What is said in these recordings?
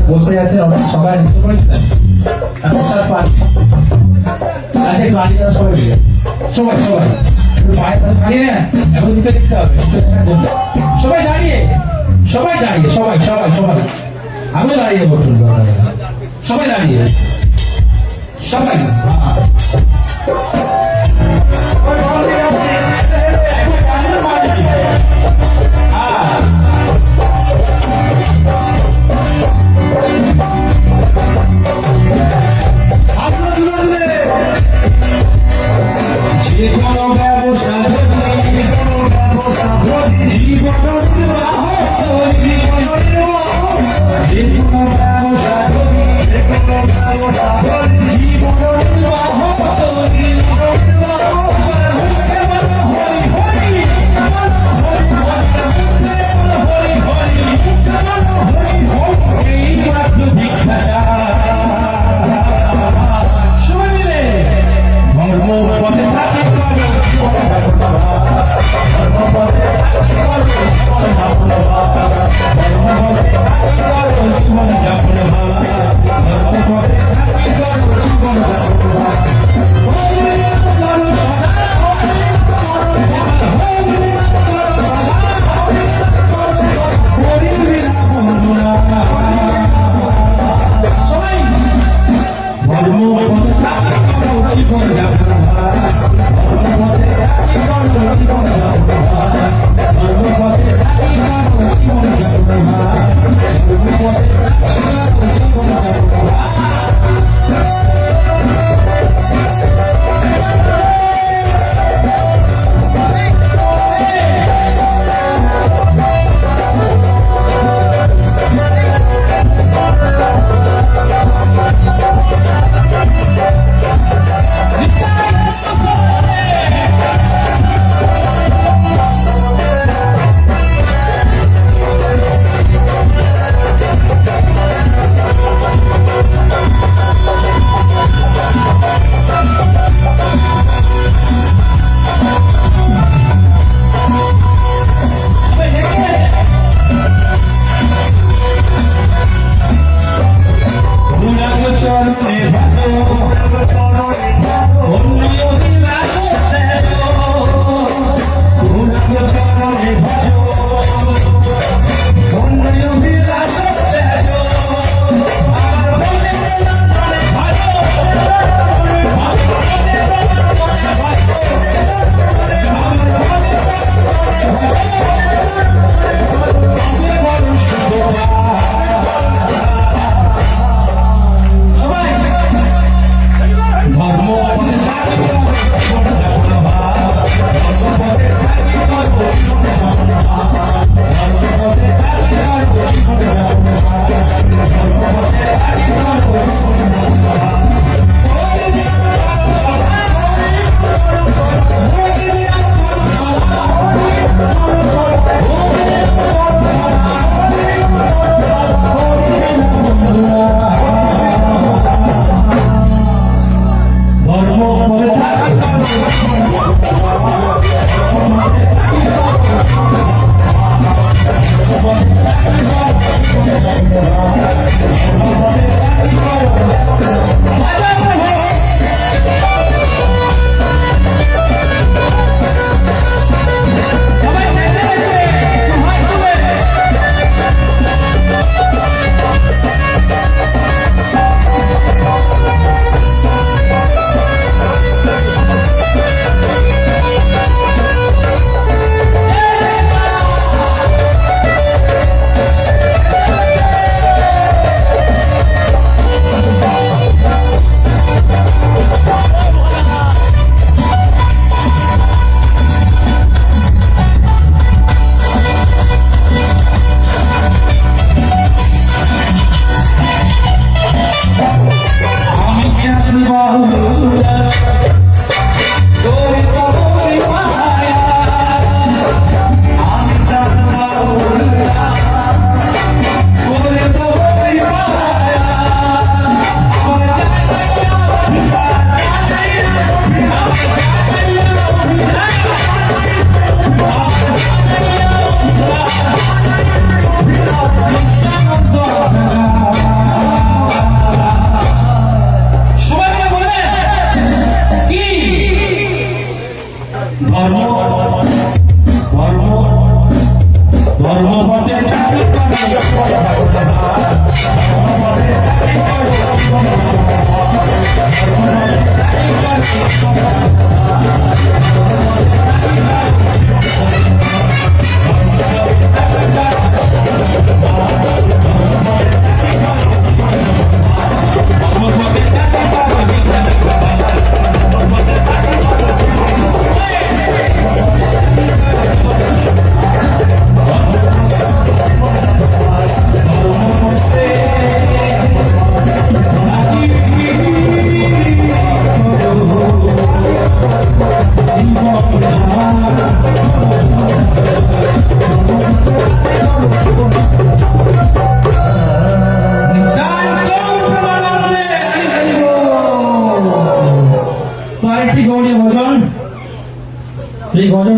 বসে আছে সবাই নৃত্য করেছিলেন বসার পর আচ্ছা একটু আগে সবাই মিলে সবাই সবাই একটু পায়ে ছাড়িয়ে না এখন দিতে দেখতে হবে সবাই দাঁড়িয়ে সবাই দাঁড়িয়ে সবাই সবাই সবাই আমিও দাঁড়িয়ে বসুন সবাই দাঁড়িয়ে সবাই Victory!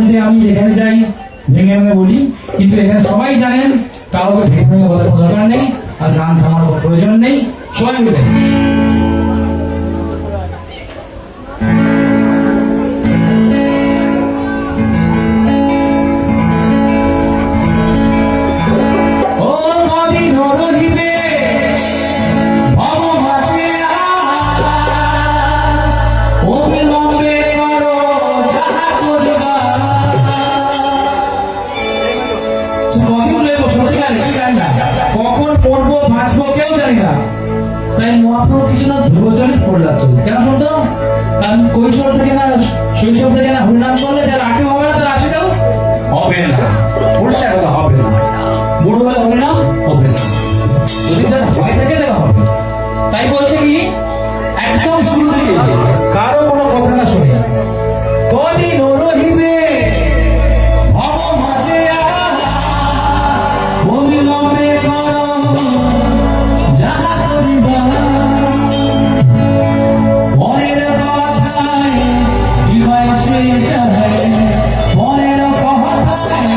মধ্যে আমি যেখানে যাই ভেঙে ভেঙে বলি, কিন্তু এখানে সবাই জানেন কাউকে ভেঙে ভেঙে বলার কোনো দরকার নেই, আর গান থামার কোনো প্রয়োজন নেই, সবাই মিলে। কখন পড়বো ভাসবো কেউ জানি না, তাই মহাপ্রভু কৃষ্ণ ধ্রুবচলিত পড়লাম কেন শুনতো? কারণ কৈশোর থেকে না শৈশব থেকে না হরিনাম করলে যারা আগে হবে না তারা আসে হবে না, পরিষ্কার কথা হবে না, বুড়ো হলে হরিনাম হবে না, যদি তার ভয় থেকে দেওয়া হবে। তাই বলছে কি একদম শুরু থেকে কারো কোনো কথা না শুনে কদিন রহিবে ভব মাঝে অবিলম্বে করো যাহা করিবা, মনের কথায় বিবাহ সে যায়, মনের কথায়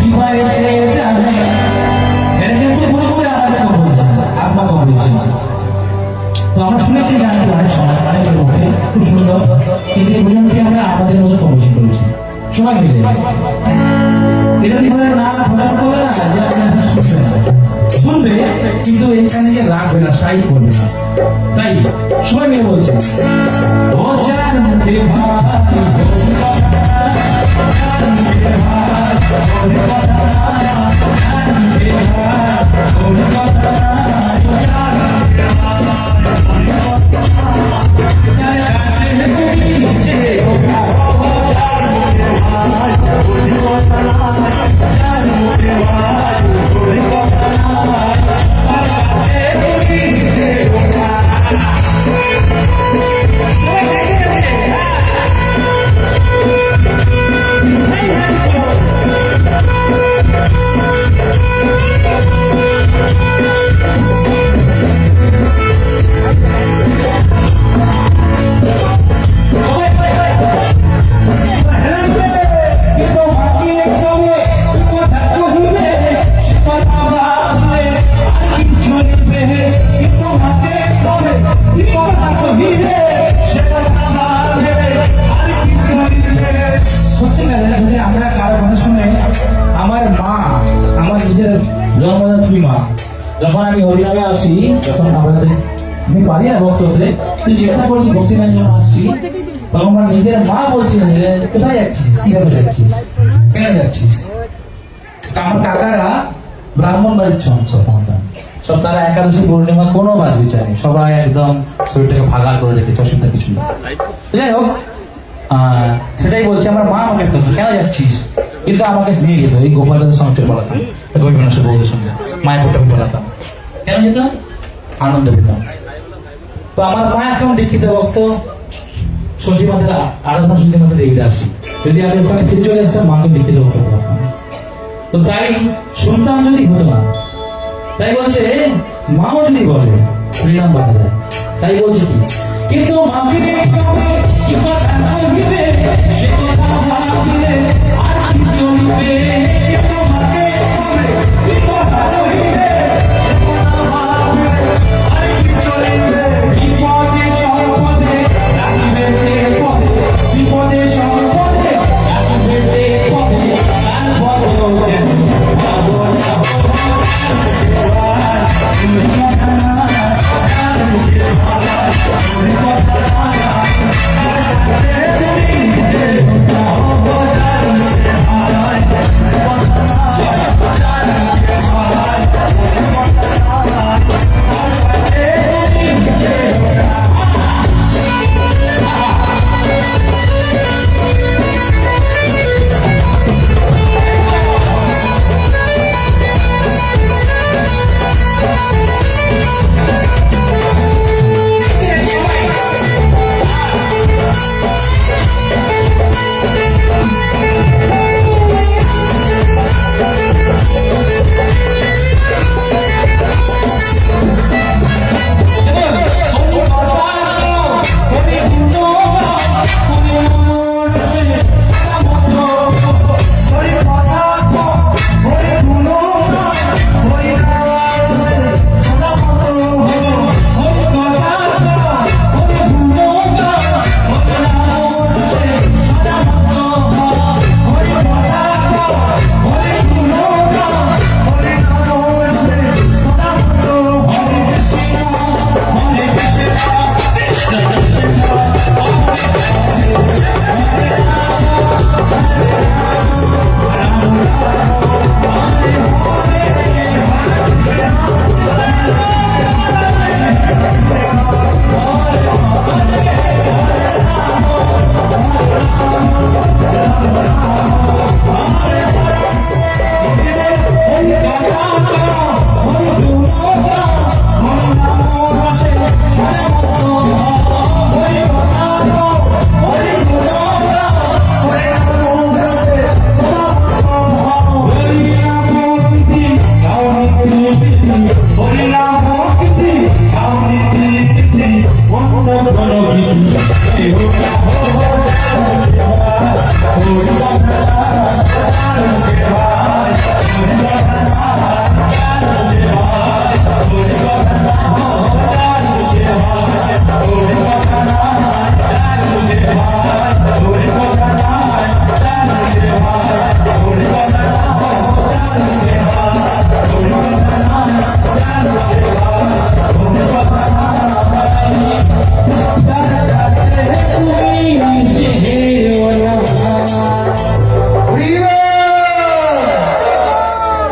বিবাহ সে যায়। এটা কিন্তু পুরোপুরি আমাদের বলছে, আপনাকে বলছে। তো আমরা শুনেছি গানটি অনেক সময় অনেকের মুখে খুব সুন্দর, কিন্তু এই ভজনটি আমরা আমাদের মতো কম্পোজ করেছি সবাই মিলে। এটা কিভাবে না ভজন করবে না যে আপনার শুনবে না, শুনবে কিন্তু এইখানে গিয়ে রাখবে না, সাই করবে না। তাই সবাই মিলে বলছে ও চার মুখে আমরা কারো কথা শুনে আমার মা, আমার নিজের জন্মদাত্রী মা, যখন আমি হরিনামে আসি, যখন আমাদের আমি পারি না ভক্ত হতে, তুই চেষ্টা করছি ভক্তি গান যখন আসছি, তখন আমার নিজের মা বলছিলেন যে কোথায় যাচ্ছিস, কিভাবে যাচ্ছিস, কেন যাচ্ছিস? আমার কাকারা ব্রাহ্মণ বাড়ির সব তারা একাদশী পূর্ণিমা কোনো বাদ বিচারেনি, সবাই একদম শরীরটাকে ভাগাল করে রেখেছে, অসুবিধা কিছু না। যাই হোক, সেটাই বলছে আমার মা আমাকে বলতো কেন যাচ্ছিস, কিন্তু আমাকে নিয়ে যেত এই গোপালদের সংসার বলাতাম, রবীন্দ্রনাথের বৌদের সঙ্গে মায়ের ফোটাকে বলাতাম, কেন যেতাম? আনন্দ পেতাম। তো আমার মা এখন দীক্ষিত ভক্ত, সঞ্চি মাদের আরাধনা সঞ্চি মাদের এগিয়ে আসি, যদি আমি ওখানে ফিরে চলে আসতাম মাকে দীক্ষিত ভক্ত করতাম। তো তাই শুনতাম যদি হতো না, তাই বলছে মাও যদি বলে পরিণাম বাধা যায়, তাই বলছে কি কিন্তু মাকে কি কথা কইবে সে কথা ভাবিলে আর কি চলবে, কিন্তু মাকে কি কথা কইবে সে কথা ভাবিলে আর কি চলবে, বিপদে সম্পদে রাখিবে সে পদে, বিপদে সম্পদে রাখিবে সে পদে, তার বদল কেন কোনো কিছু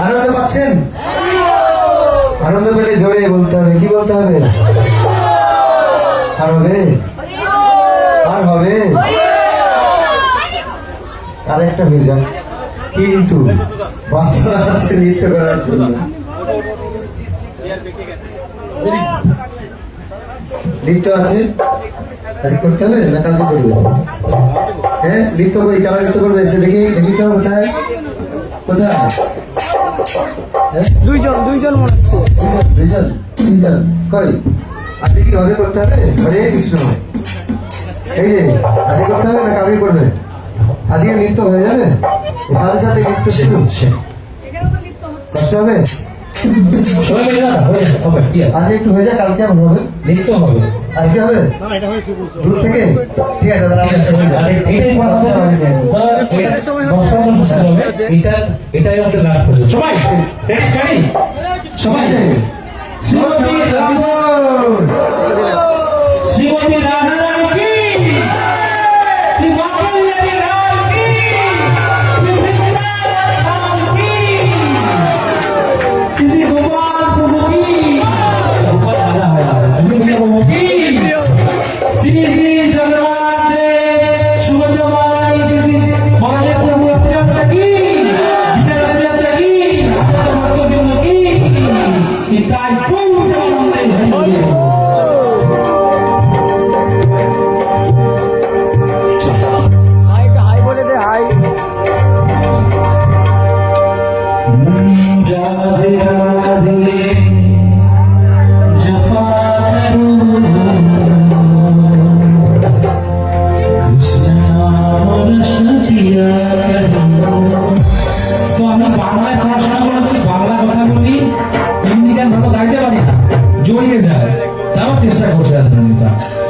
আনন্দ পাচ্ছেন? আনন্দ পেলে জোরে বলতে হবে। কি বলতে হবে? আর হবে? আর হবে? আরেকটা হয়ে যাক, কিন্তু বাচ্চারা আছে নৃত্য করার জন্য। নৃত্য আছে, আজ করতে হবে না কালকে করবে? হ্যাঁ, নৃত্য কই? কারা নৃত্য করবে? এসে দেখি, দেখি তো কোথায় কোথায়? হ্যাঁ, দুইজন মনে হচ্ছে। দুইজন তিনজন কই? আজকে কি হবে করতে হবে? হরে কৃষ্ণ। এই যে আজকে করতে হবে না কালকে করবে? আজকে নৃত্য হয়ে যাবে, সাথে সাথে নৃত্য শুরু হচ্ছে। কষ্ট হবে? সবাই মিলে না হয়ে যাবে, হবে কি আছে আজকে একটু হয়ে যায়, কালকে আবার হবে। দেখতে হবে আজকে হবে দূর থেকে? ঠিক আছে, তাহলে ঠিক আমরা আছে, চলে যাই। আর এটাই কথা হবে। এটাই আমাদের লাভ করছে সবাই টেক্সট করি সবাই শ্রীমতী শ্রীমতী রাধা রানী কি শ্রী মাতঙ্গিনী রায় কি শ্রী বৃন্দাবন কি শ্রী শ্রী গোপাল প্রভু কি গোপাল রাধা হয় আমি প্রভু কি শ্রী শ্রী জগন্নাথ দেব সুভদ্রমাই শ্রী শ্রী মহাদেব প্রভু যাত্রা কি গীতা যাত্রা কি ভক্তবৃন্দ কি তাই কোন হাই বলে দে, হাই। রাধে রাধে জপা তো আমি বাংলায় পড়াশোনা করেছি, বাংলা কথা বলি, হিন্দি গান ভালো গাইতে পারি না, জড়িয়ে যায়, তাও চেষ্টা করছে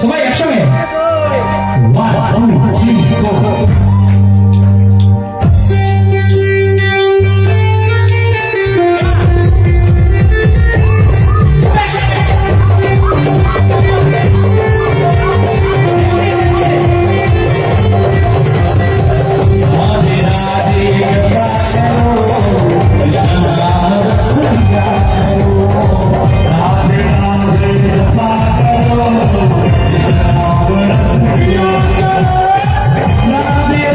সবাই একসঙ্গে 1 2 3 4 Radhe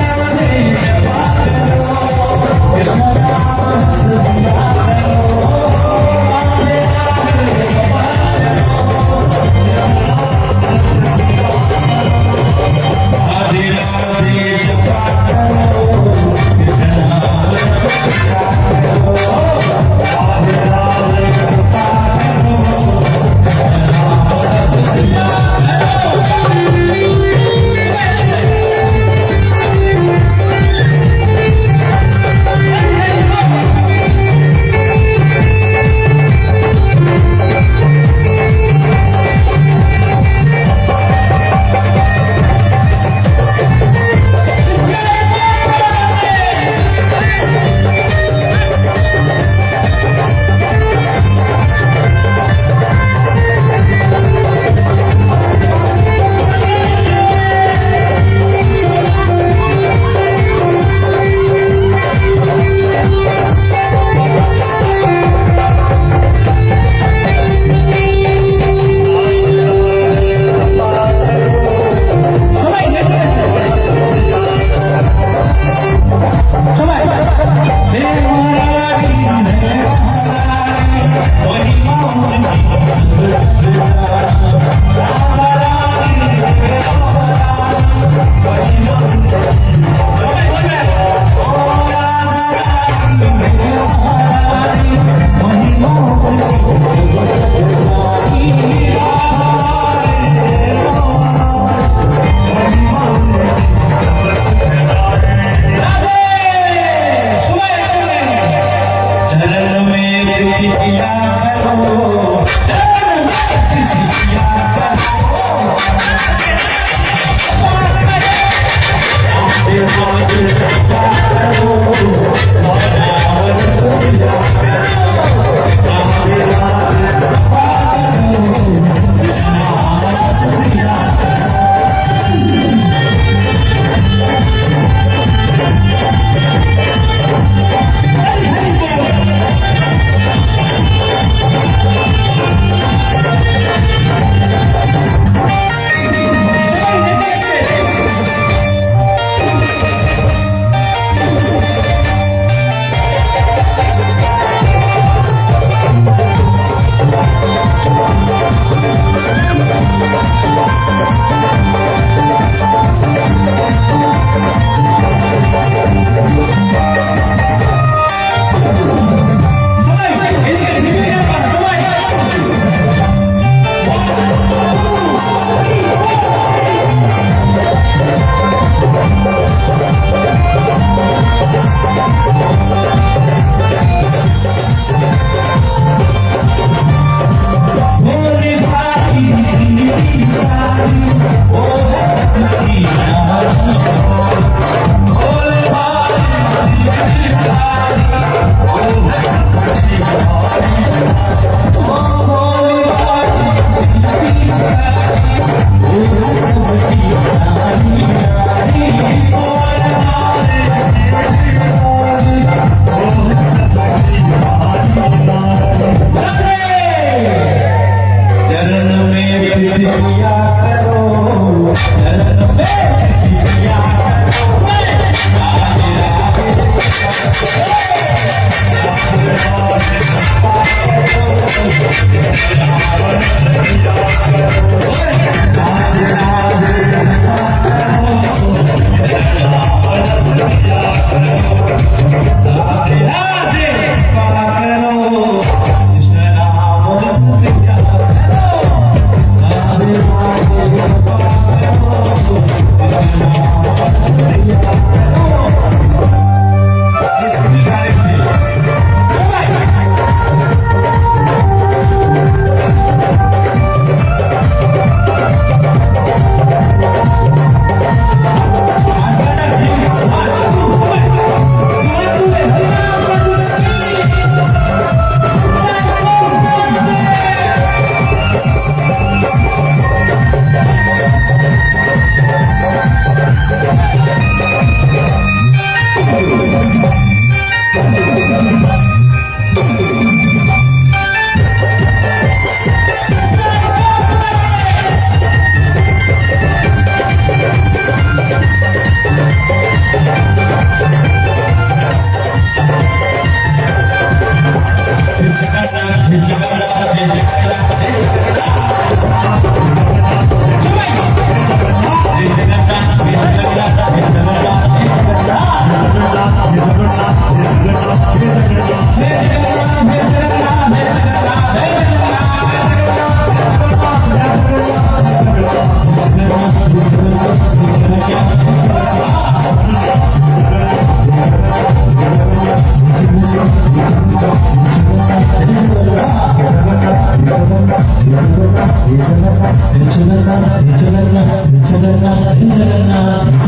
किया करो चरण में किया करो आगे आगे आगे करो कृष्ण नाम सिया करो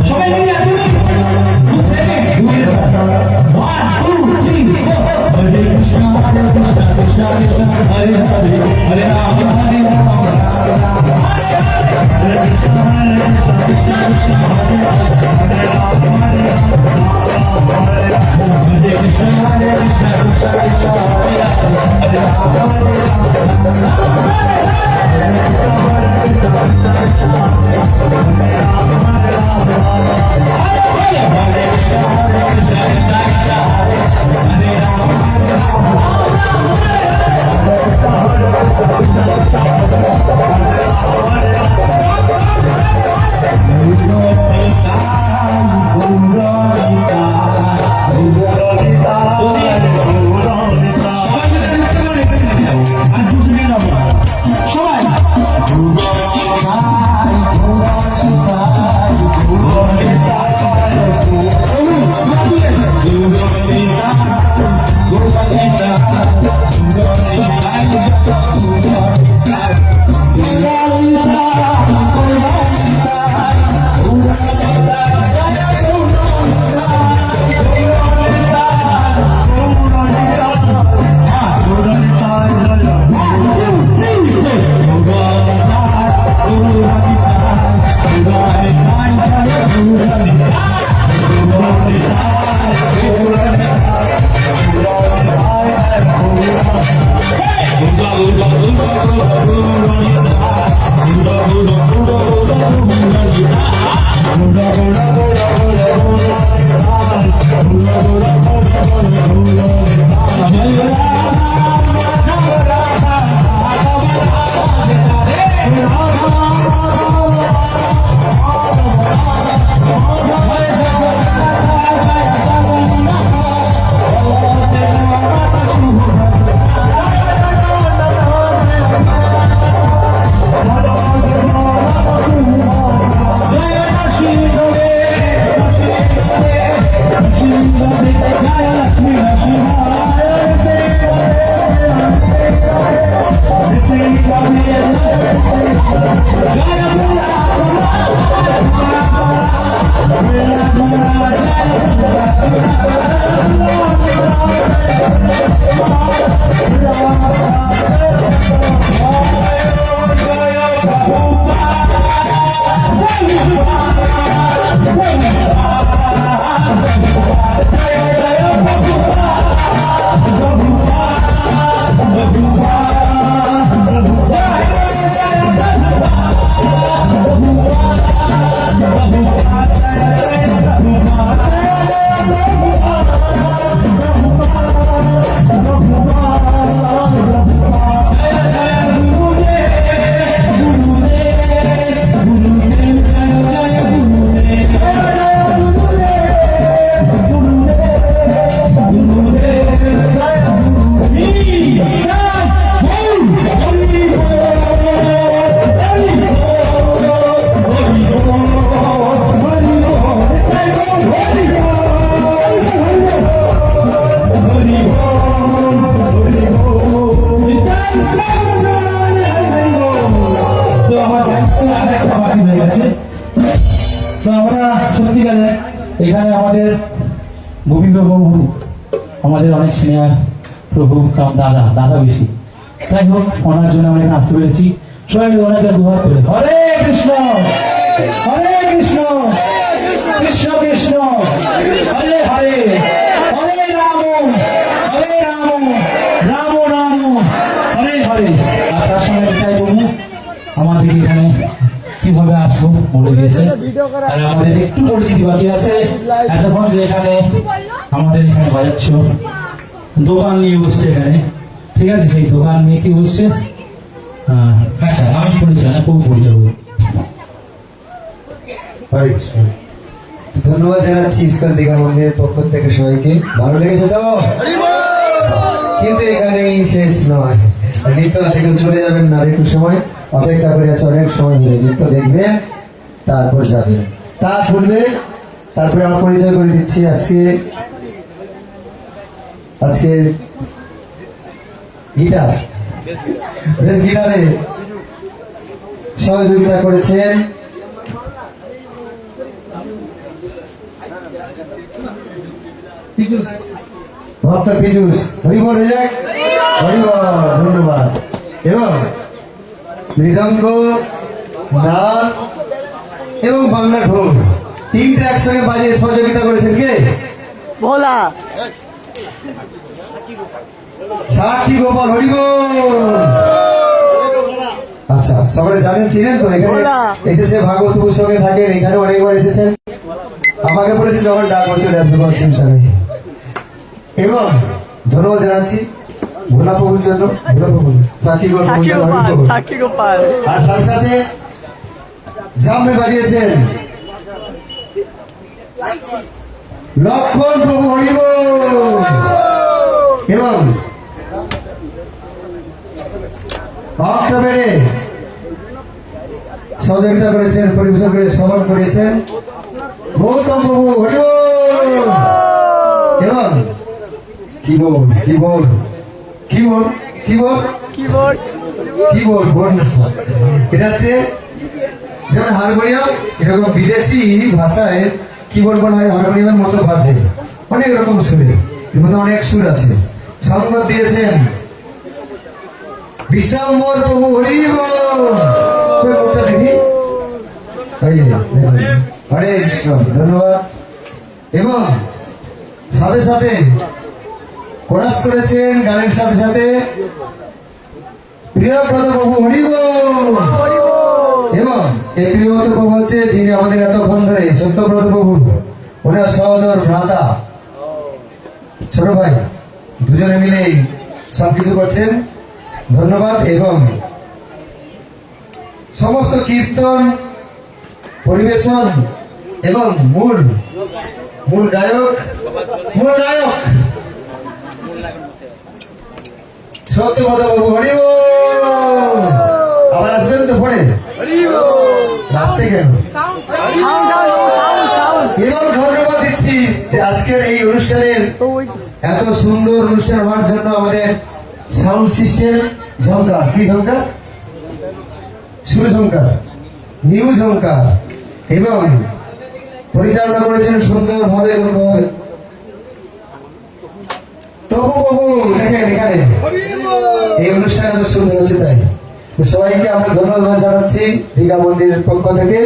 সবাই মিলে হরে কৃষ্ণ কৃষ্ণ কৃষ্ণ হরে হরে হরে রাম হরে রাম রাম রাম হরে কৃষ্ণ কৃষ্ণ কৃষ্ণ হরে হরে রাম হরে রাম হরে কৃষ্ণ কৃষ্ণ কৃষ্ণ কৃষ্ণ হরে হরে রাম হরে রাম আরেকটা বাকি হয়ে গেছে। তো আমরা সত্যিকারে এখানে আমাদের গোবিন্দ প্রভু আমাদের অনেক সিনিয়র প্রভু কাম দাদা বেশি, যাই হোক ওনার জন্য আমরা এখানে আসতে পেরেছি। সবাই মিলে ওনার জন্য দুহাত তুলে হরে কৃষ্ণ হরে কৃষ্ণ কৃষ্ণ কৃষ্ণ হরে হরে হরে রাম রাম রাম হরে হরে। আর তার সঙ্গে এটাই প্রভু আমাদের এখানে কিভাবে আসবো বলে দিয়েছে। আর আমাদের একটু পরিচিতি বাকি আছে এতক্ষণ, যে এখানে আমাদের এখানে বাজাচ্ছ দোকান নিয়ে বসছে এখানে, ঠিক আছে, সেই দোকান নিয়ে কি বসছে। আচ্ছা আমি পরিচয় না, খুব পরিচয় বলবো। হরে কৃষ্ণ। ধন্যবাদ জানাচ্ছি ইস্কন দীঘা মন্দিরের পক্ষ থেকে সবাইকে। ভালো লেগেছে তো? কিন্তু এখানেই শেষ নয়, নৃত্য আছে, কেউ চলে যাবেন না, একটু সময় অপেক্ষা করে আছে, অনেক সময় ধরে নৃত্য দেখবেন, তারপর যাবেন। তার পূর্বে তারপরে আমরা পরিচয় করে দিচ্ছি। আজকে গিটার, বেশ গিটারে সহযোগিতা করেছেন ভক্ত পীযুষ। হরিবল হয়ে যাক, হরিবল, ধন্যবাদ। এবং মৃদঙ্গ, নাল এবং বাংলা ঢোল তিনটা একসঙ্গে বাজিয়ে সহযোগিতা করেছেন কে? ভোলা সাক্ষী গোপাল, হরিবল। আচ্ছা, সকলে জানেন, চিনেন তো? এখানে এসেছে ভাগবত সঙ্গে থাকেন, এখানে অনেকবার এসেছেন। আমাকে বলেছে যখন ডাকবো চলে আসবে, কোনো চিন্তা নেই। এবং ধন্যবাদ জানাচ্ছি ভোলা প্রভুর জন্য, ভোলা প্রভু সাক্ষী গোপাল, সাক্ষী গোপাল। আর তার সাথে জামে বাজিয়েছেন লক্ষণ প্রভু, হরিবল। এবং অক্টোবরে সহযোগিতা করেছেন, পরিবেশন করে শ্রবণ করেছেন গৌতম প্রভু, হরিবল। এবং keyboard keyboard keyboard keyboard keyboard keyboard board না, এটা হচ্ছে যেমন হারমোনিয়াম, এরকম বিদেশি ভাষায় কিবোর্ড বলা হয়, হারমোনিয়ামের মতো বাজে, অনেক রকম সুরে, এর মধ্যে অনেক সুর আছে। সংবাদ দিয়েছেন বিশ্বম্বর প্রভু, হরিবল। মুখটা দেখি, হরে কৃষ্ণ, ধন্যবাদ। এবং সাথে সাথে কোরাস করেছেন গানের সাথে সাথে প্রিয়ব্রত প্রভু, হরিবল। এবং এই প্রিয়ব্রত প্রভু হচ্ছে যিনি আমাদের এতক্ষণ ধরে সত্যব্রত প্রভু, ওনার সহোদর ভ্রাতা, ছোট ভাই, দুজনে মিলেই সবকিছু করছেন, ধন্যবাদ। এবং সমস্ত কীর্তন পরিবেশন এবং মূল গায়ক সত্যব্রত প্রভু, হরিবল। আবার আসবেন তো পরে, আসতে কেন? এবং ধন্যবাদ দিচ্ছি যে আজকের এই অনুষ্ঠানের এত সুন্দর অনুষ্ঠান হওয়ার জন্য আমাদের সাউন্ড সিস্টেম ঝঙ্কার, কি ঝঙ্কার? সুর ঝঙ্কার, নিউ ঝঙ্কার, এবং পরিচালনা করেছেন সুন্দরভাবে। তবু বাবু দেখেন এখানে এই অনুষ্ঠান এত সুন্দর হচ্ছে, তাই সবাইকে আমরা ধন্যবাদ জানাচ্ছি দীঘা মন্দিরের পক্ষ থেকে,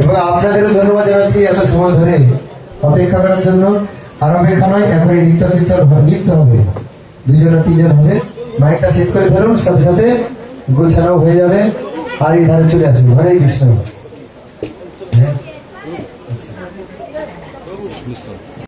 এবং আপনাদেরও ধন্যবাদ জানাচ্ছি এত সময় ধরে অপেক্ষা করার জন্য। আর অপেক্ষা নয়, এখন নৃত্য হবে, 2 জন 3 জন হবে। মাইকটা সেট করে ধরুন, সাথে সাথে গোছানাও হয়ে যাবে, আর এই ধারে চলে আসবে। হরে কৃষ্ণ।